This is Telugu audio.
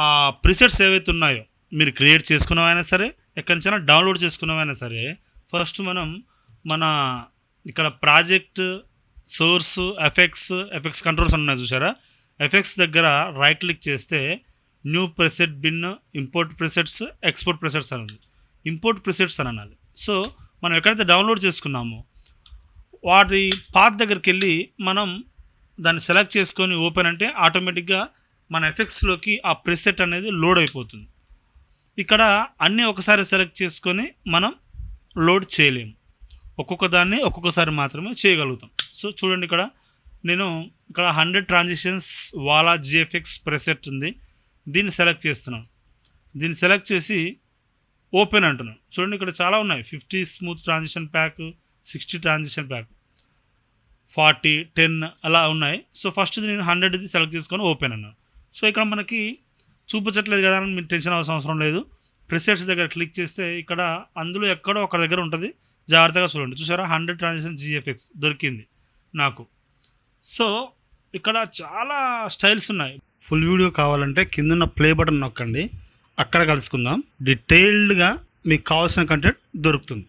ఆ ప్రిసెట్స్ ఏవైతే ఉన్నాయో మీరు క్రియేట్ చేసుకున్నవైనా సరే, ఎక్కడి నుంచైనా డౌన్లోడ్ చేసుకున్నవైనా సరే, ఫస్ట్ మనం మన ఇక్కడ ప్రాజెక్ట్ సోర్స్ ఎఫెక్ట్స్ కంట్రోల్స్ ఉన్నాయి చూసారా. ఎఫెక్ట్స్ దగ్గర రైట్ క్లిక్ చేస్తే new preset bin, import ప్రెసెట్స్, export ప్రెసెట్స్ అని ఉంది. ఇంపోర్ట్ ప్రెసెట్స్ అని అనాలి. సో మనం ఎక్కడైతే డౌన్లోడ్ చేసుకున్నామో వాటి పాత్ దగ్గరికి వెళ్ళి మనం దాన్ని సెలెక్ట్ చేసుకొని ఓపెన్ అంటే ఆటోమేటిక్గా మన ఎఫెక్ట్స్లోకి ఆ ప్రెసెట్ అనేది లోడ్ అయిపోతుంది. ఇక్కడ అన్నీ ఒకసారి సెలెక్ట్ చేసుకొని మనం లోడ్ చేయలేము, ఒక్కొక్క దాన్ని ఒక్కొక్కసారి మాత్రమే చేయగలుగుతాం. సో చూడండి, నేను ఇక్కడ 100 ట్రాన్సిషన్స్ వాలా జిఎఫ్ఎక్స్ ప్రెసెట్ ఉంది. దీన్ని సెలెక్ట్ చేస్తున్నాను. దీన్ని సెలెక్ట్ చేసి ఓపెన్ అంటున్నాను. చూడండి, ఇక్కడ చాలా ఉన్నాయి. 50 smooth transition pack, 60 transition pack, 40, 10 అలా ఉన్నాయి. సో ఫస్ట్ నేను 100ది సెలెక్ట్ చేసుకొని ఓపెన్ అన్నాను. సో ఇక్కడ మనకి చూపించట్లేదు కదా అని మీరు టెన్షన్ అవసరం లేదు. ప్రెసెట్స్ దగ్గర క్లిక్ చేస్తే ఇక్కడ అందులో ఎక్కడో ఒక దగ్గర ఉంటుంది, జాగ్రత్తగా చూడండి. చూసారా, 100 ట్రాన్సిషన్ జిఎఫ్ఎక్స్ దొరికింది నాకు. సో ఇక్కడ చాలా స్టైల్స్ ఉన్నాయి. ఫుల్ వీడియో కావాలంటే కింద ప్లే బటన్ నొక్కండి, అక్కడ కలుసుకుందాం. డీటెయిల్డ్గా మీకు కావాల్సిన కంటెంట్ దొరుకుతుంది.